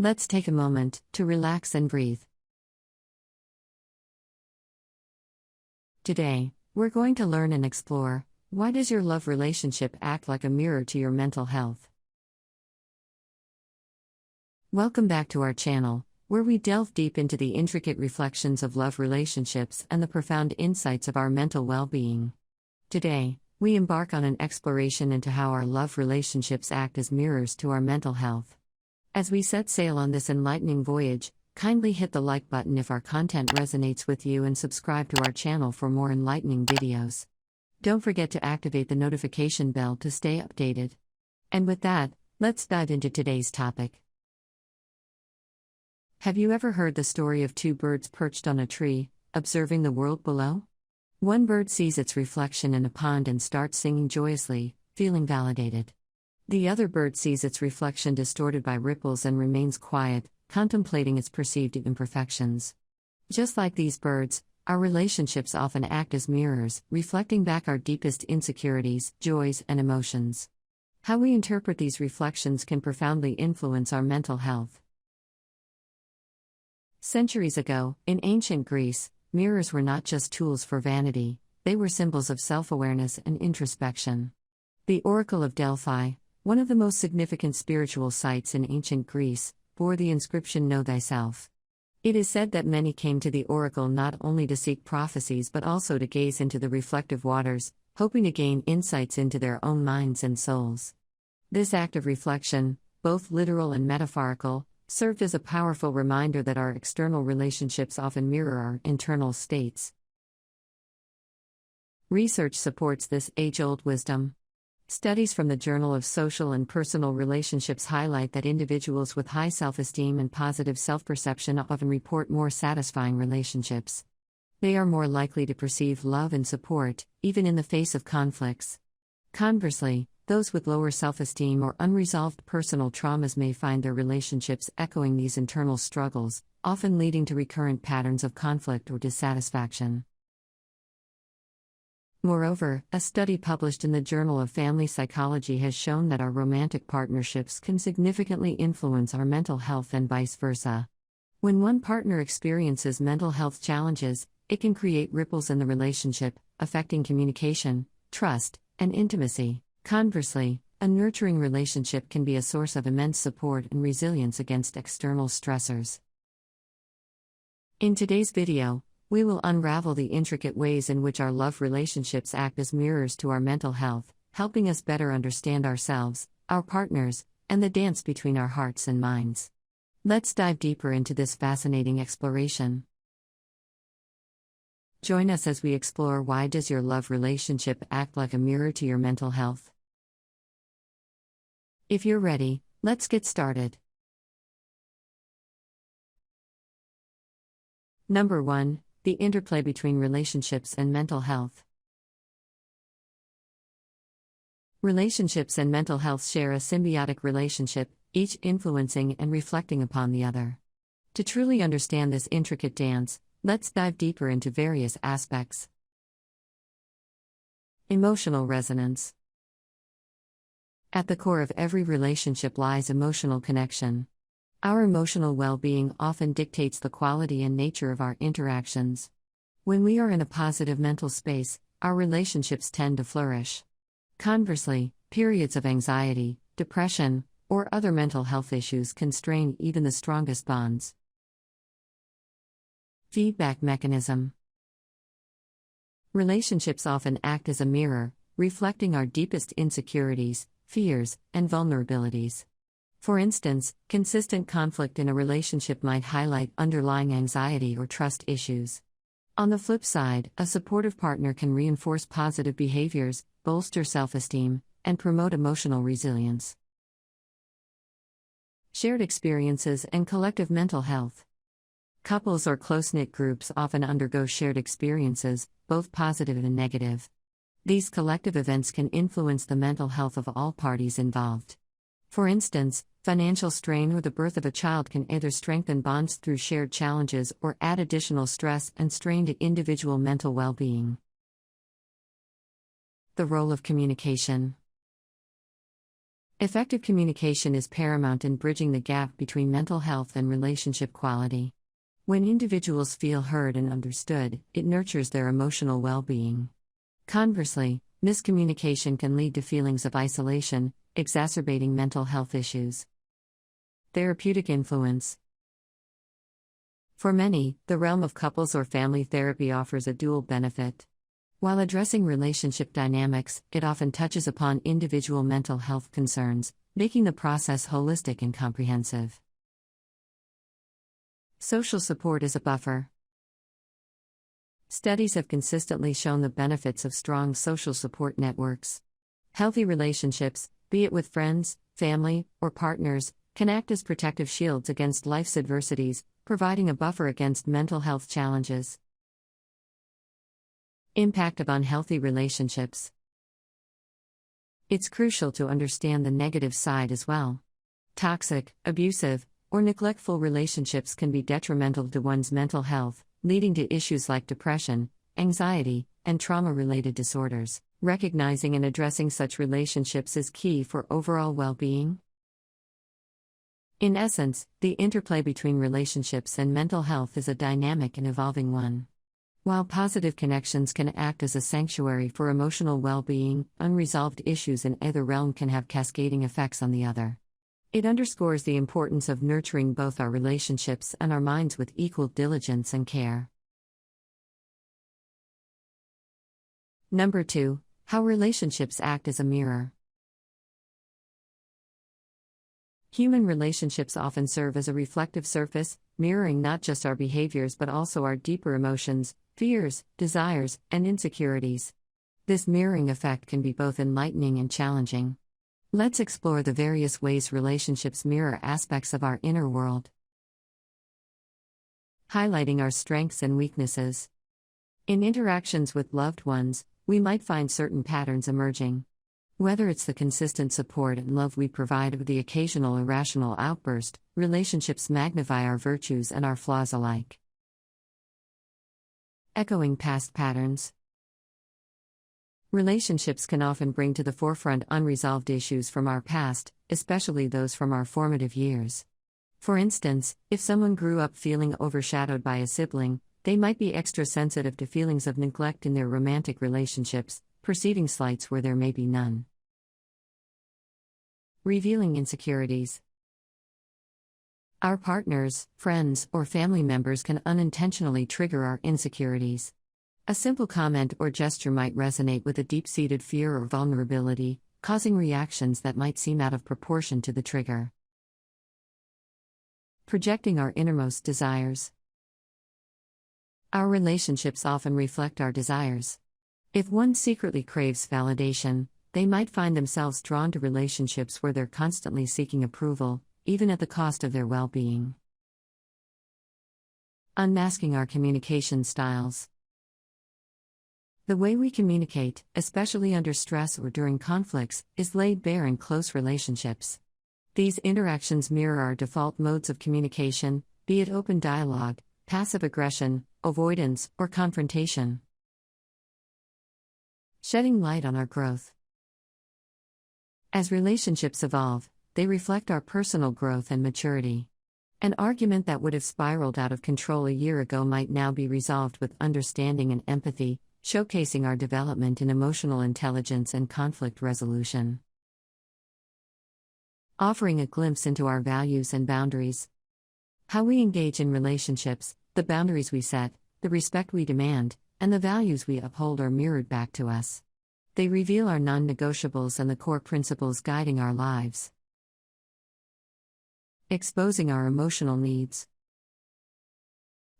Let's take a moment to relax and breathe. Today, we're going to learn and explore, why does your love relationship act like a mirror to your mental health? Welcome back to our channel, where we delve deep into the intricate reflections of love relationships and the profound insights of our mental well-being. Today, we embark on an exploration into how our love relationships act as mirrors to our mental health. As we set sail on this enlightening voyage, kindly hit the like button if our content resonates with you and subscribe to our channel for more enlightening videos. Don't forget to activate the notification bell to stay updated. And with that, let's dive into today's topic. Have you ever heard the story of two birds perched on a tree, observing the world below? One bird sees its reflection in a pond and starts singing joyously, feeling validated. The other bird sees its reflection distorted by ripples and remains quiet, contemplating its perceived imperfections. Just like these birds, our relationships often act as mirrors, reflecting back our deepest insecurities, joys, and emotions. How we interpret these reflections can profoundly influence our mental health. Centuries ago, in ancient Greece, mirrors were not just tools for vanity, they were symbols of self-awareness and introspection. The Oracle of Delphi, one of the most significant spiritual sites in ancient Greece, bore the inscription "Know Thyself." It is said that many came to the oracle not only to seek prophecies but also to gaze into the reflective waters, hoping to gain insights into their own minds and souls. This act of reflection, both literal and metaphorical, served as a powerful reminder that our external relationships often mirror our internal states. Research supports this age-old wisdom. Studies from the Journal of Social and Personal Relationships highlight that individuals with high self-esteem and positive self-perception often report more satisfying relationships. They are more likely to perceive love and support, even in the face of conflicts. Conversely, those with lower self-esteem or unresolved personal traumas may find their relationships echoing these internal struggles, often leading to recurrent patterns of conflict or dissatisfaction. Moreover, a study published in the Journal of Family Psychology has shown that our romantic partnerships can significantly influence our mental health and vice versa. When one partner experiences mental health challenges, it can create ripples in the relationship, affecting communication, trust, and intimacy. Conversely, a nurturing relationship can be a source of immense support and resilience against external stressors. In today's video, we will unravel the intricate ways in which our love relationships act as mirrors to our mental health, helping us better understand ourselves, our partners, and the dance between our hearts and minds. Let's dive deeper into this fascinating exploration. Join us as we explore why does your love relationship act like a mirror to your mental health. If you're ready, let's get started. Number 1. The interplay between relationships and mental health. Relationships and mental health share a symbiotic relationship, each influencing and reflecting upon the other. To truly understand this intricate dance, let's dive deeper into various aspects. Emotional resonance. At the core of every relationship lies emotional connection. Our emotional well-being often dictates the quality and nature of our interactions. When we are in a positive mental space, our relationships tend to flourish. Conversely, periods of anxiety, depression, or other mental health issues can strain even the strongest bonds. Feedback mechanism. Relationships often act as a mirror, reflecting our deepest insecurities, fears, and vulnerabilities. For instance, consistent conflict in a relationship might highlight underlying anxiety or trust issues. On the flip side, a supportive partner can reinforce positive behaviors, bolster self-esteem, and promote emotional resilience. Shared experiences and collective mental health. Couples or close-knit groups often undergo shared experiences, both positive and negative. These collective events can influence the mental health of all parties involved. For instance, financial strain or the birth of a child can either strengthen bonds through shared challenges or add additional stress and strain to individual mental well-being. The role of communication. Effective communication is paramount in bridging the gap between mental health and relationship quality. When individuals feel heard and understood, it nurtures their emotional well-being. Conversely, miscommunication can lead to feelings of isolation, exacerbating mental health issues. Therapeutic influence. For many, the realm of couples or family therapy offers a dual benefit. While addressing relationship dynamics, it often touches upon individual mental health concerns, making the process holistic and comprehensive. Social support as a buffer. Studies have consistently shown the benefits of strong social support networks. Healthy relationships, be it with friends, family, or partners, can act as protective shields against life's adversities, providing a buffer against mental health challenges. Impact of unhealthy relationships. It's crucial to understand the negative side as well. Toxic, abusive, or neglectful relationships can be detrimental to one's mental health, leading to issues like depression, anxiety, and trauma-related disorders. Recognizing and addressing such relationships is key for overall well-being. In essence, the interplay between relationships and mental health is a dynamic and evolving one. While positive connections can act as a sanctuary for emotional well-being, unresolved issues in either realm can have cascading effects on the other. It underscores the importance of nurturing both our relationships and our minds with equal diligence and care. Number 2. How relationships act as a mirror. Human relationships often serve as a reflective surface, mirroring not just our behaviors but also our deeper emotions, fears, desires, and insecurities. This mirroring effect can be both enlightening and challenging. Let's explore the various ways relationships mirror aspects of our inner world. Highlighting our strengths and weaknesses. In interactions with loved ones, we might find certain patterns emerging. Whether it's the consistent support and love we provide or the occasional irrational outburst, relationships magnify our virtues and our flaws alike. Echoing past patterns. Relationships can often bring to the forefront unresolved issues from our past, especially those from our formative years. For instance, if someone grew up feeling overshadowed by a sibling, they might be extra sensitive to feelings of neglect in their romantic relationships, perceiving slights where there may be none. Revealing insecurities. Our partners, friends, or family members can unintentionally trigger our insecurities. A simple comment or gesture might resonate with a deep-seated fear or vulnerability, causing reactions that might seem out of proportion to the trigger. Projecting our innermost desires. Our relationships often reflect our desires. If one secretly craves validation, they might find themselves drawn to relationships where they're constantly seeking approval, even at the cost of their well-being. Unmasking our communication styles. The way we communicate, especially under stress or during conflicts, is laid bare in close relationships. These interactions mirror our default modes of communication, be it open dialogue, passive aggression, avoidance, or confrontation. Shedding light on our growth. As relationships evolve, they reflect our personal growth and maturity. An argument that would have spiraled out of control a year ago might now be resolved with understanding and empathy, showcasing our development in emotional intelligence and conflict resolution. Offering a glimpse into our values and boundaries. How we engage in relationships, the boundaries we set, the respect we demand, and the values we uphold are mirrored back to us. They reveal our non-negotiables and the core principles guiding our lives. Exposing our emotional needs.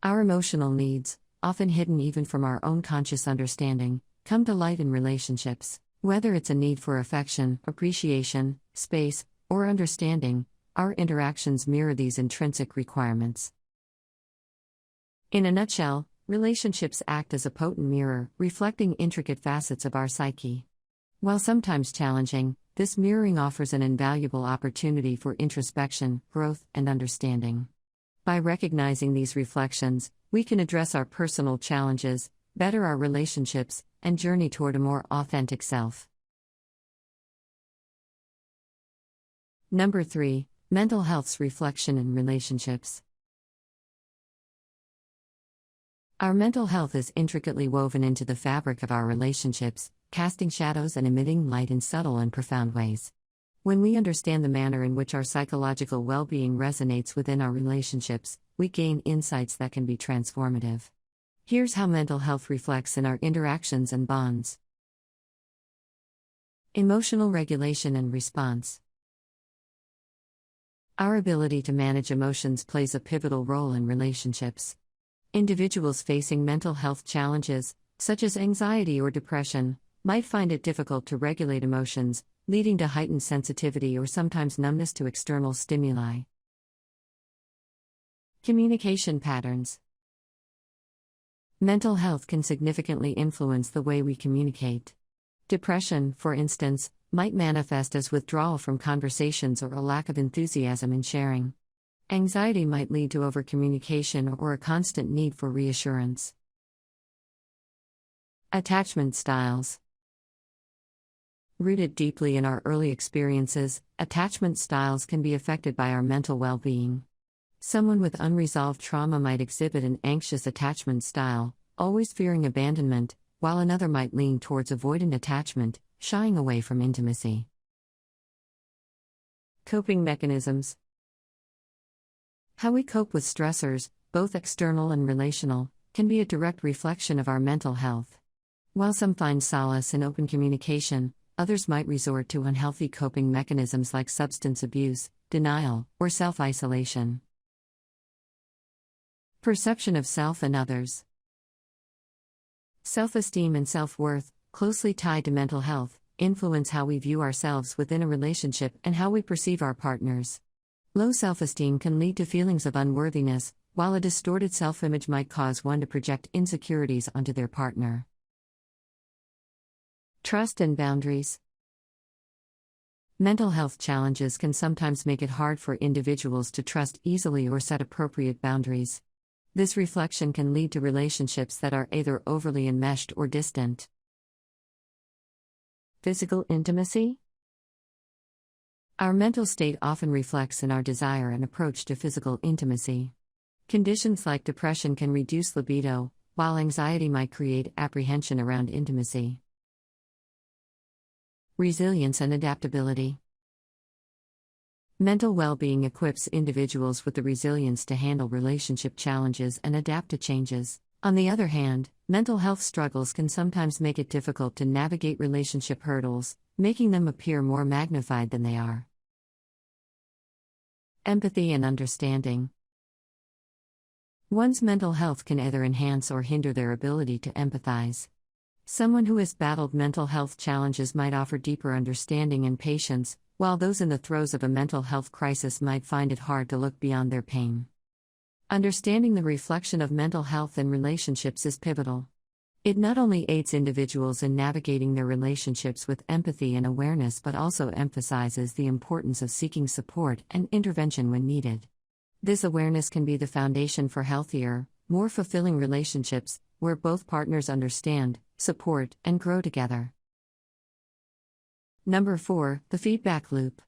Our emotional needs, often hidden even from our own conscious understanding, come to light in relationships. Whether it's a need for affection, appreciation, space, or understanding, our interactions mirror these intrinsic requirements. In a nutshell, relationships act as a potent mirror, reflecting intricate facets of our psyche. While sometimes challenging, this mirroring offers an invaluable opportunity for introspection, growth, and understanding. By recognizing these reflections, we can address our personal challenges, better our relationships, and journey toward a more authentic self. Number 3. Mental health's reflection in relationships. Our mental health is intricately woven into the fabric of our relationships, casting shadows and emitting light in subtle and profound ways. When we understand the manner in which our psychological well-being resonates within our relationships, we gain insights that can be transformative. Here's how mental health reflects in our interactions and bonds. Emotional regulation and response. Our ability to manage emotions plays a pivotal role in relationships. Individuals facing mental health challenges, such as anxiety or depression, might find it difficult to regulate emotions, leading to heightened sensitivity or sometimes numbness to external stimuli. Communication patterns. Mental health can significantly influence the way we communicate. Depression, for instance, might manifest as withdrawal from conversations or a lack of enthusiasm in sharing. Anxiety might lead to overcommunication or a constant need for reassurance. Attachment styles. Rooted deeply in our early experiences, attachment styles can be affected by our mental well-being. Someone with unresolved trauma might exhibit an anxious attachment style, always fearing abandonment, while another might lean towards avoidant attachment, shying away from intimacy. Coping mechanisms. How we cope with stressors, both external and relational, can be a direct reflection of our mental health. While some find solace in open communication, others might resort to unhealthy coping mechanisms like substance abuse, denial, or self-isolation. Perception of self and others. Self-esteem and self-worth, closely tied to mental health, influence how we view ourselves within a relationship and how we perceive our partners. Low self-esteem can lead to feelings of unworthiness, while a distorted self-image might cause one to project insecurities onto their partner. Trust and boundaries. Mental health challenges can sometimes make it hard for individuals to trust easily or set appropriate boundaries. This reflection can lead to relationships that are either overly enmeshed or distant. Physical intimacy. Our mental state often reflects in our desire and approach to physical intimacy. Conditions like depression can reduce libido, while anxiety might create apprehension around intimacy. Resilience and adaptability. Mental well-being equips individuals with the resilience to handle relationship challenges and adapt to changes. On the other hand, mental health struggles can sometimes make it difficult to navigate relationship hurdles, making them appear more magnified than they are. Empathy and understanding. One's mental health can either enhance or hinder their ability to empathize. Someone who has battled mental health challenges might offer deeper understanding and patience, while those in the throes of a mental health crisis might find it hard to look beyond their pain. Understanding the reflection of mental health in relationships is pivotal. It not only aids individuals in navigating their relationships with empathy and awareness but also emphasizes the importance of seeking support and intervention when needed. This awareness can be the foundation for healthier, more fulfilling relationships, where both partners understand, support, and grow together. Number 4, the feedback loop.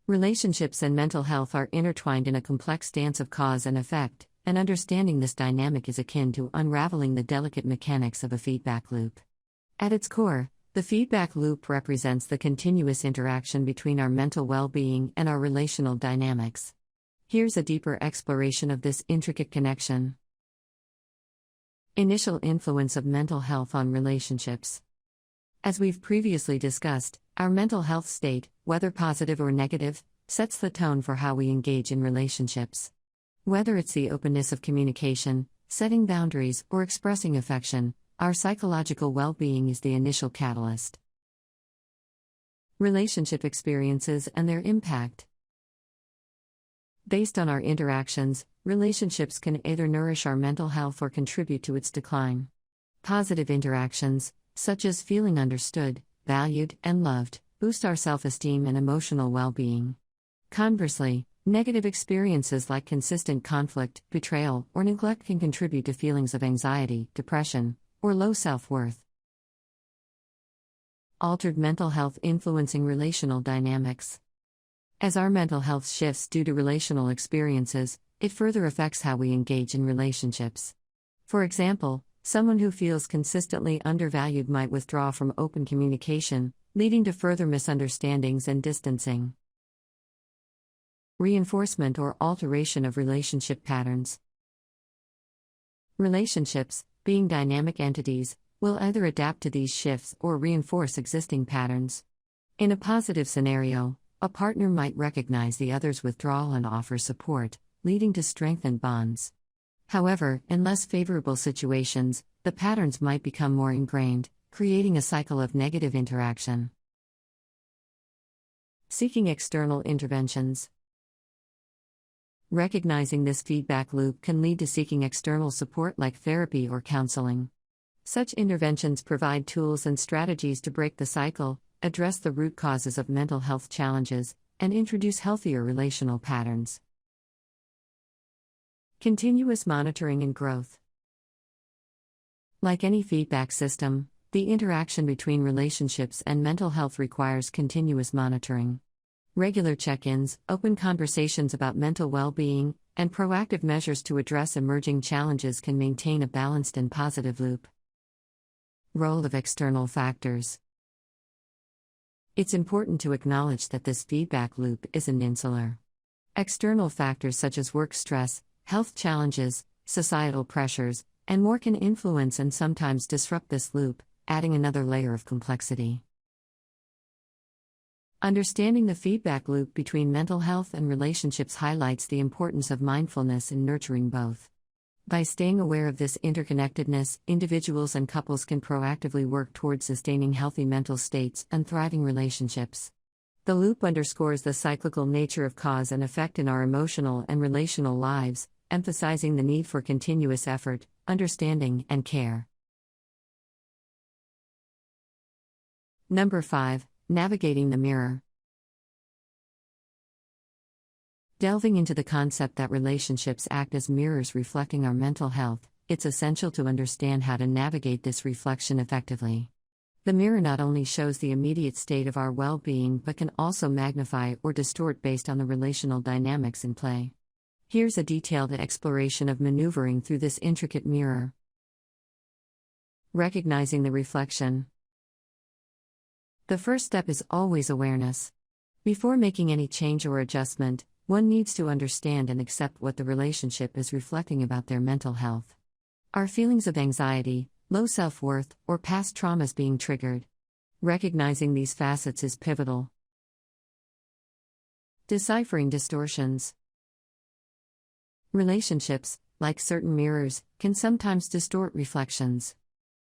Relationships and mental health are intertwined in a complex dance of cause and effect, and understanding this dynamic is akin to unraveling the delicate mechanics of a feedback loop. At its core, the feedback loop represents the continuous interaction between our mental well-being and our relational dynamics. Here's a deeper exploration of this intricate connection. Initial influence of mental health on relationships. As we've previously discussed, our mental health state, whether positive or negative, sets the tone for how we engage in relationships. Whether it's the openness of communication, setting boundaries, or expressing affection, our psychological well-being is the initial catalyst. Relationship experiences and their impact. Based on our interactions, relationships can either nourish our mental health or contribute to its decline. Positive interactions, such as feeling understood, valued, and loved, boost our self-esteem and emotional well-being. Conversely, negative experiences like consistent conflict, betrayal, or neglect can contribute to feelings of anxiety, depression, or low self-worth. Altered mental health influencing relational dynamics. As our mental health shifts due to relational experiences, it further affects how we engage in relationships. For example, someone who feels consistently undervalued might withdraw from open communication, leading to further misunderstandings and distancing. Reinforcement or alteration of relationship patterns. Relationships, being dynamic entities, will either adapt to these shifts or reinforce existing patterns. In a positive scenario, a partner might recognize the other's withdrawal and offer support, leading to strengthened bonds. However, in less favorable situations, the patterns might become more ingrained, creating a cycle of negative interaction. Seeking external interventions. Recognizing this feedback loop can lead to seeking external support like therapy or counseling. Such interventions provide tools and strategies to break the cycle, address the root causes of mental health challenges, and introduce healthier relational patterns. Continuous monitoring and growth. Like any feedback system, the interaction between relationships and mental health requires continuous monitoring. Regular check-ins, open conversations about mental well-being, and proactive measures to address emerging challenges can maintain a balanced and positive loop. Role of external factors. It's important to acknowledge that this feedback loop isn't insular. External factors such as work stress, health challenges, societal pressures, and more can influence and sometimes disrupt this loop, adding another layer of complexity. Understanding the feedback loop between mental health and relationships highlights the importance of mindfulness in nurturing both. By staying aware of this interconnectedness, individuals and couples can proactively work towards sustaining healthy mental states and thriving relationships. The loop underscores the cyclical nature of cause and effect in our emotional and relational lives, emphasizing the need for continuous effort, understanding, and care. Number 5. Navigating the mirror. Delving into the concept that relationships act as mirrors reflecting our mental health, it's essential to understand how to navigate this reflection effectively. The mirror not only shows the immediate state of our well-being but can also magnify or distort based on the relational dynamics in play. Here's a detailed exploration of maneuvering through this intricate mirror. Recognizing the reflection. The first step is always awareness. Before making any change or adjustment, one needs to understand and accept what the relationship is reflecting about their mental health. Are feelings of anxiety, low self-worth, or past traumas being triggered? Recognizing these facets is pivotal. Deciphering distortions. Relationships, like certain mirrors, can sometimes distort reflections.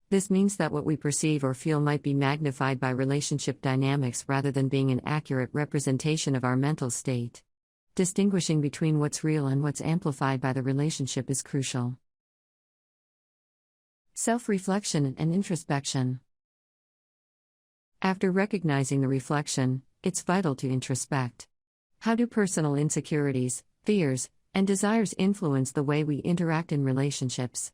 This means that what we perceive or feel might be magnified by relationship dynamics rather than being an accurate representation of our mental state. Distinguishing between what's real and what's amplified by the relationship is crucial. Self-reflection and introspection. After recognizing the reflection, it's vital to introspect. How do personal insecurities, fears, and desires influence the way we interact in relationships?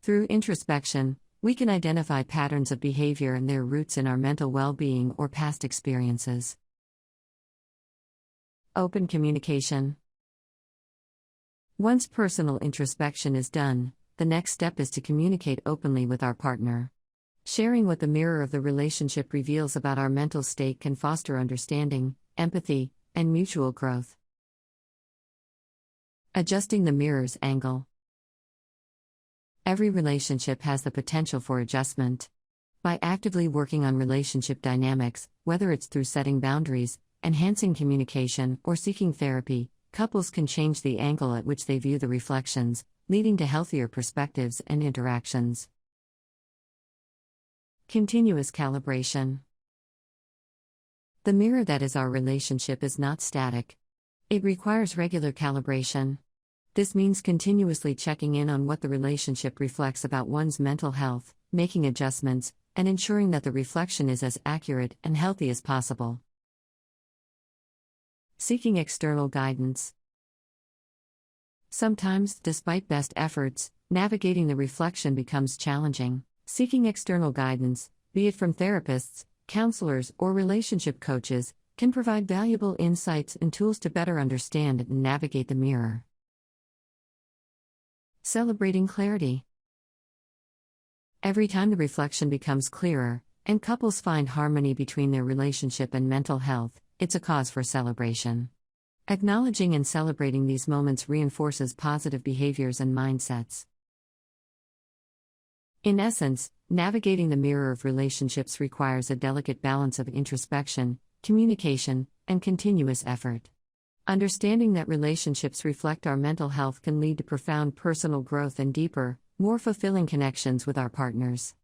Through introspection, we can identify patterns of behavior and their roots in our mental well-being or past experiences. Open communication. Once personal introspection is done, the next step is to communicate openly with our partner. Sharing what the mirror of the relationship reveals about our mental state can foster understanding, empathy, and mutual growth. Adjusting the mirror's angle. Every relationship has the potential for adjustment. By actively working on relationship dynamics, whether it's through setting boundaries, enhancing communication, or seeking therapy, couples can change the angle at which they view the reflections, leading to healthier perspectives and interactions. Continuous calibration. The mirror that is our relationship is not static. It requires regular calibration. This means continuously checking in on what the relationship reflects about one's mental health, making adjustments, and ensuring that the reflection is as accurate and healthy as possible. Seeking external guidance. Sometimes, despite best efforts, navigating the reflection becomes challenging. Seeking external guidance, be it from therapists, counselors, or relationship coaches, can provide valuable insights and tools to better understand and navigate the mirror. Celebrating clarity. Every time the reflection becomes clearer, and couples find harmony between their relationship and mental health, it's a cause for celebration. Acknowledging and celebrating these moments reinforces positive behaviors and mindsets. In essence, navigating the mirror of relationships requires a delicate balance of introspection, communication, and continuous effort. Understanding that relationships reflect our mental health can lead to profound personal growth and deeper, more fulfilling connections with our partners.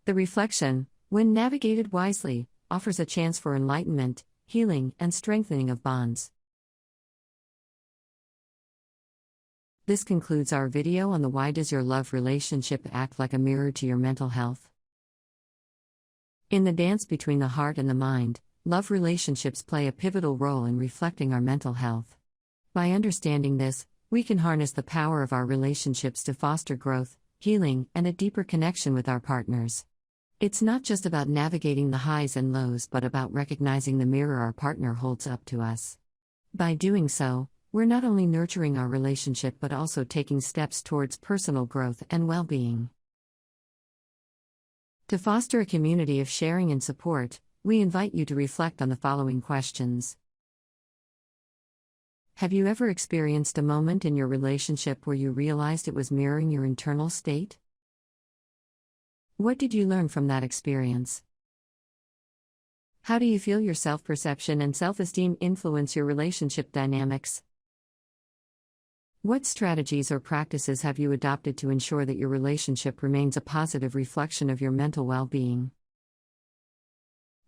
The reflection, when navigated wisely, offers a chance for enlightenment, healing, and strengthening of bonds. This concludes our video on the Why Does Your Love Relationship Act Like a Mirror to Your Mental Health? In the dance between the heart and the mind, love relationships play a pivotal role in reflecting our mental health. By understanding this, we can harness the power of our relationships to foster growth, healing, and a deeper connection with our partners. It's not just about navigating the highs and lows, but about recognizing the mirror our partner holds up to us. By doing so, we're not only nurturing our relationship but also taking steps towards personal growth and well-being. To foster a community of sharing and support, we invite you to reflect on the following questions. Have you ever experienced a moment in your relationship where you realized it was mirroring your internal state? What did you learn from that experience? How do you feel your self-perception and self-esteem influence your relationship dynamics? What strategies or practices have you adopted to ensure that your relationship remains a positive reflection of your mental well-being?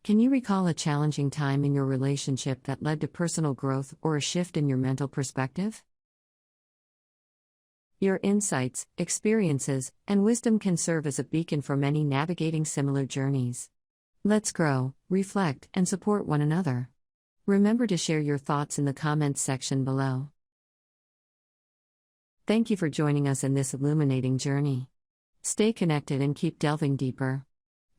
Can you recall a challenging time in your relationship that led to personal growth or a shift in your mental perspective? Your insights, experiences, and wisdom can serve as a beacon for many navigating similar journeys. Let's grow, reflect, and support one another. Remember to share your thoughts in the comments section below. Thank you for joining us in this illuminating journey. Stay connected and keep delving deeper.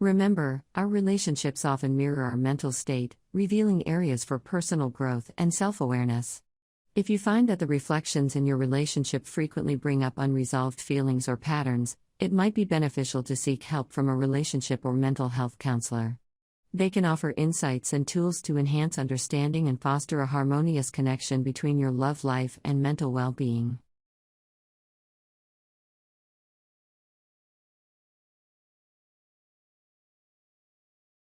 Remember, our relationships often mirror our mental state, revealing areas for personal growth and self-awareness. If you find that the reflections in your relationship frequently bring up unresolved feelings or patterns, it might be beneficial to seek help from a relationship or mental health counselor. They can offer insights and tools to enhance understanding and foster a harmonious connection between your love life and mental well-being.